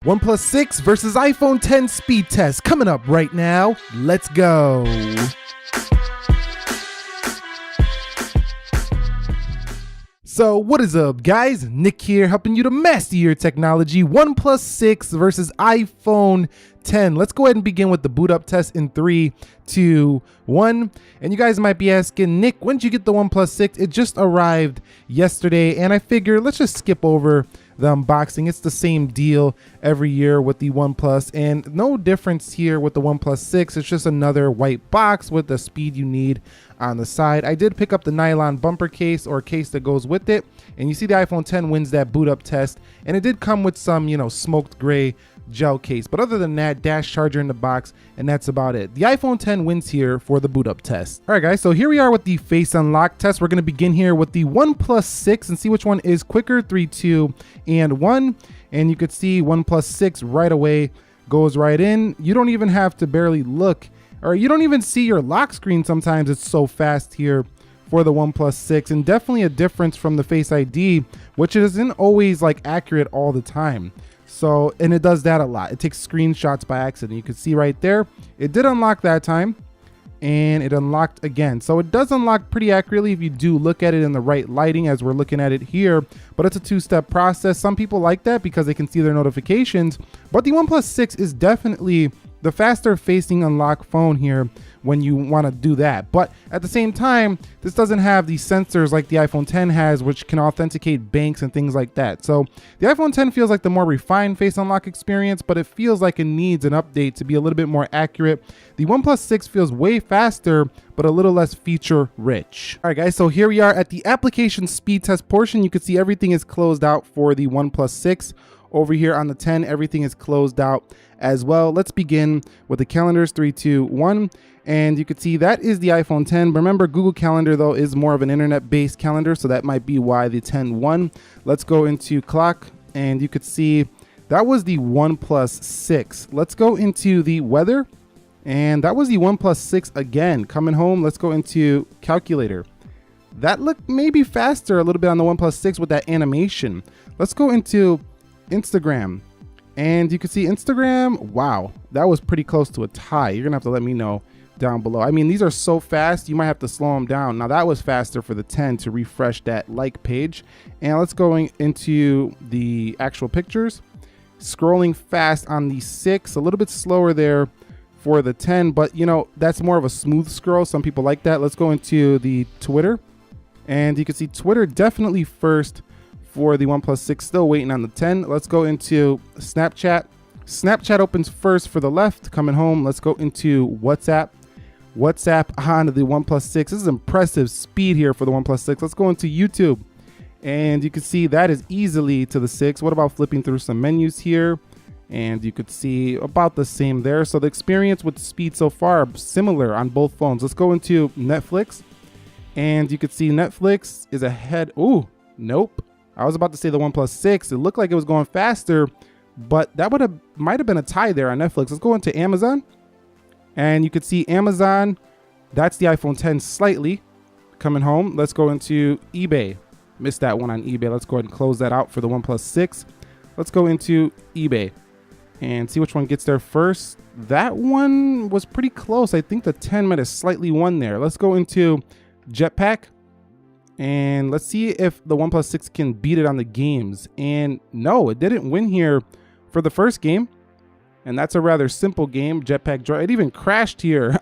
OnePlus 6 versus iPhone 10 speed test coming up right now. Let's go. So what is up, guys? Nick here, helping you to master your technology. OnePlus 6 versus iPhone 10. Let's go ahead and begin with the boot up test in 3, 2, 1. And you guys might be asking, Nick, when did you get the OnePlus 6? It just arrived yesterday, and I figure let's just skip over the unboxing. It's the same deal every year with the OnePlus, and no difference here with the OnePlus 6. It's just another white box with the speed you need on the side. I did pick up the nylon bumper case or case that goes with it, and you see the iPhone 10 wins that boot up test, and it did come with some, smoked gray gel case, but other than that, dash charger in the box, and that's about it. The iPhone 10 wins here for the boot up test. All right, guys, so here we are with the face unlock test. We're going to begin here with the OnePlus 6 and see which one is quicker. 3, 2, and 1. And you could see OnePlus 6 right away goes right in. You don't even have to barely look, or you don't even see your lock screen sometimes. It's so fast here for the OnePlus 6, and definitely a difference from the Face ID, which isn't always like accurate all the time. So, and it does that a lot. It takes screenshots by accident. You can see right there, it did unlock that time, and it unlocked again. So it does unlock pretty accurately if you do look at it in the right lighting as we're looking at it here, but it's a two-step process. Some people like that because they can see their notifications, but the OnePlus 6 is definitely the faster facing unlock phone here when you want to do that. But at the same time, this doesn't have the sensors like the iPhone 10 has, which can authenticate banks and things like that. So the iPhone 10 feels like the more refined face unlock experience, but it feels like it needs an update to be a little bit more accurate. The OnePlus 6 feels way faster, but a little less feature rich. All right, guys, so here we are at the application speed test portion. You can see everything is closed out for the OnePlus 6. Over here on the 10, everything is closed out as well. Let's begin with the calendars. 3, 2, 1. And you can see that is the iPhone 10. Remember, Google Calendar, though, is more of an internet-based calendar, so that might be why the 10 won. Let's go into clock, and you could see that was the OnePlus 6. Let's go into the weather, and that was the OnePlus 6 again. Coming home, let's go into calculator. That looked maybe faster a little bit on the OnePlus 6 with that animation. Let's go into Instagram, and you can see Instagram. Wow, that was pretty close to a tie. You're gonna have to let me know down below. I mean, these are so fast, you might have to slow them down. Now that was faster for the 10 to refresh that like page. And let's go into the actual pictures. Scrolling fast on the 6, a little bit slower there for the 10, but that's more of a smooth scroll. Some people like that. Let's go into the Twitter, and you can see Twitter definitely first for the OnePlus 6, still waiting on the 10. Let's go into Snapchat. Snapchat opens first for the left. Coming home, let's go into WhatsApp. WhatsApp on the OnePlus 6. This is impressive speed here for the OnePlus 6. Let's go into YouTube, and you can see that is easily to the 6. What about flipping through some menus here? And you could see about the same there. So the experience with the speed so far are similar on both phones. Let's go into Netflix, and you could see Netflix is ahead. Ooh, nope. I was about to say the OnePlus 6. It looked like it was going faster, but that might have been a tie there on Netflix. Let's go into Amazon, and you could see Amazon. That's the iPhone 10 slightly. Coming home, let's go into eBay. Missed that one on eBay. Let's go ahead and close that out for the OnePlus 6. Let's go into eBay and see which one gets there first. That one was pretty close. I think the 10 might have slightly won there. Let's go into Jetpack, and let's see if the OnePlus 6 can beat it on the games. And no, it didn't win here for the first game. And that's a rather simple game, Jetpack Joy. It even crashed here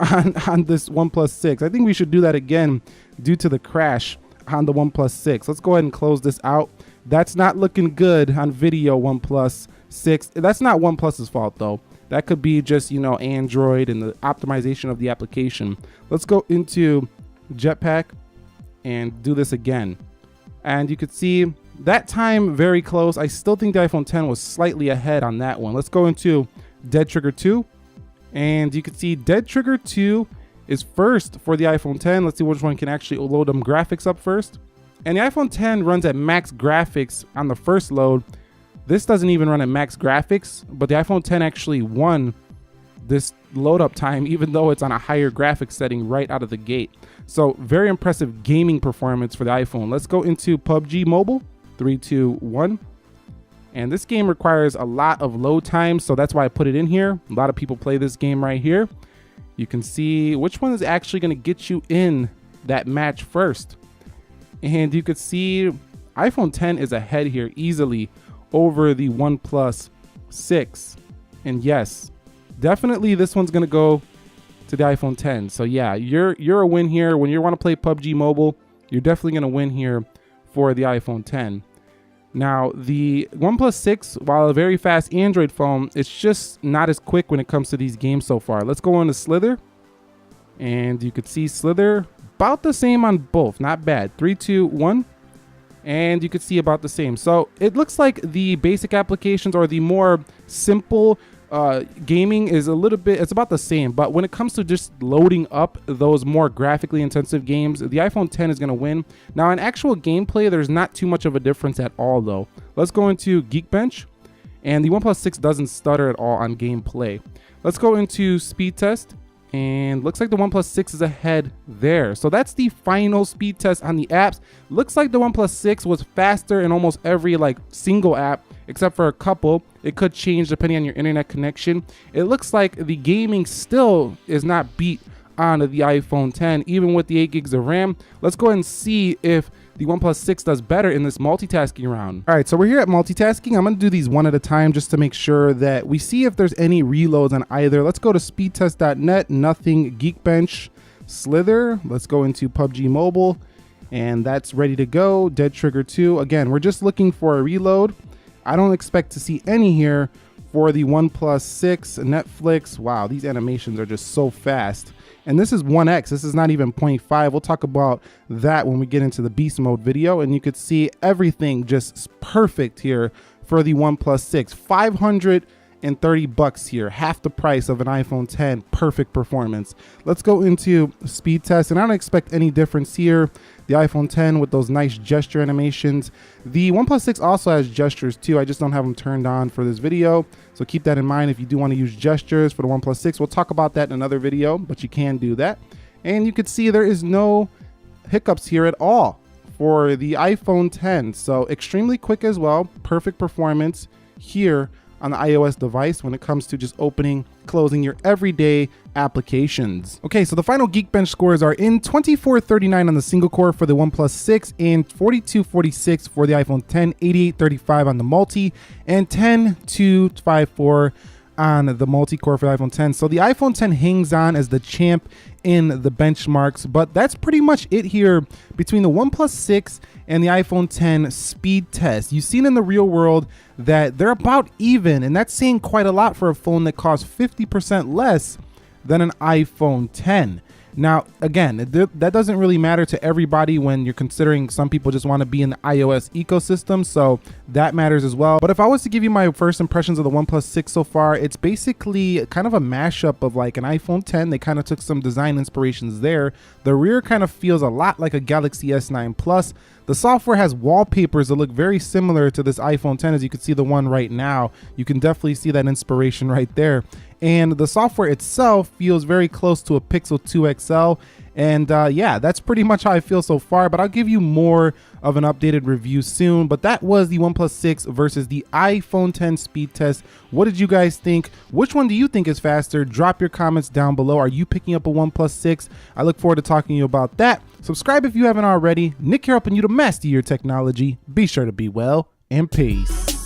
on this OnePlus 6. I think we should do that again due to the crash on the OnePlus 6. Let's go ahead and close this out. That's not looking good on video, OnePlus 6. That's not OnePlus's fault, though. That could be just, Android and the optimization of the application. Let's go into Jetpack and do this again. And you could see that time very close. I still think the iPhone 10 was slightly ahead on that one. Let's go into Dead Trigger 2, and you can see Dead Trigger 2 is first for the iPhone 10. Let's see which one can actually load them graphics up first. And the iPhone 10 runs at max graphics on the first load. This doesn't even run at max graphics, but the iPhone 10 actually won this load up time, even though it's on a higher graphics setting right out of the gate. So very impressive gaming performance for the iPhone. Let's go into PUBG Mobile. 3, 2, 1. And this game requires a lot of load time, so that's why I put it in here. A lot of people play this game right here. You can see which one is actually going to get you in that match first. And you could see iPhone 10 is ahead here easily over the OnePlus 6. And yes, definitely this one's going to go to the iPhone 10. So yeah, you're a win here. When you want to play PUBG Mobile, you're definitely going to win here for the iPhone 10. Now, the OnePlus 6, while a very fast Android phone, it's just not as quick when it comes to these games so far. Let's go into Slither. And you could see Slither about the same on both. Not bad. 3, 2, 1. And you could see about the same. So it looks like the basic applications or the more simple gaming is a little bit, it's about the same. But when it comes to just loading up those more graphically intensive games, the iPhone 10 is going to win. Now in actual gameplay, there's not too much of a difference at all though. Let's go into Geekbench, and the OnePlus 6 doesn't stutter at all on gameplay. Let's go into speed test, and looks like the OnePlus 6 is ahead there. So that's the final speed test on the apps. Looks like the OnePlus 6 was faster in almost every single app, except for a couple. It could change depending on your internet connection. It looks like the gaming still is not beat on the iPhone 10, even with the 8 gigs of RAM. Let's go ahead and see if the OnePlus 6 does better in this multitasking round. All right, so we're here at multitasking. I'm gonna do these one at a time just to make sure that we see if there's any reloads on either. Let's go to speedtest.net, nothing. Geekbench, Slither. Let's go into PUBG Mobile, and that's ready to go. Dead Trigger 2. Again, we're just looking for a reload. I don't expect to see any here for the OnePlus 6. Netflix. Wow, these animations are just so fast. And this is 1x, this is not even 0.5. We'll talk about that when we get into the beast mode video. And you could see everything just perfect here for the OnePlus 6. $530 here, half the price of an iPhone 10, perfect performance. Let's go into speed test, and I don't expect any difference here. The iPhone 10 with those nice gesture animations. The OnePlus 6 also has gestures too. I just don't have them turned on for this video. So keep that in mind if you do want to use gestures for the OnePlus 6. We'll talk about that in another video, but you can do that. And you can see there is no hiccups here at all for the iPhone 10. So extremely quick as well. Perfect performance here on the iOS device when it comes to just opening, closing your everyday applications. Okay, so the final Geekbench scores are in 2439 on the single core for the OnePlus 6 and 4246 for the iPhone 10, 8835 on the multi, and 10254 on the multi-core for the iPhone 10. So the iPhone 10 hangs on as the champ in the benchmarks, but that's pretty much it here between the OnePlus 6 and the iPhone 10 speed test. You've seen in the real world that they're about even, and that's saying quite a lot for a phone that costs 50% less than an iPhone 10. Now, again, that doesn't really matter to everybody when you're considering some people just want to be in the iOS ecosystem, so that matters as well. But if I was to give you my first impressions of the OnePlus 6 so far, it's basically kind of a mashup of like an iPhone 10. They kind of took some design inspirations there. The rear kind of feels a lot like a Galaxy S9 Plus. The software has wallpapers that look very similar to this iPhone 10, as you can see the one right now. You can definitely see that inspiration right there. And the software itself feels very close to a Pixel 2 XL. And yeah, that's pretty much how I feel so far, but I'll give you more of an updated review soon. But that was the OnePlus 6 versus the iPhone 10 speed test. What did you guys think? Which one do you think is faster? Drop your comments down below. Are you picking up a OnePlus 6? I look forward to talking to you about that. Subscribe if you haven't already. Nick here helping you to master your technology. Be sure to be well, and peace.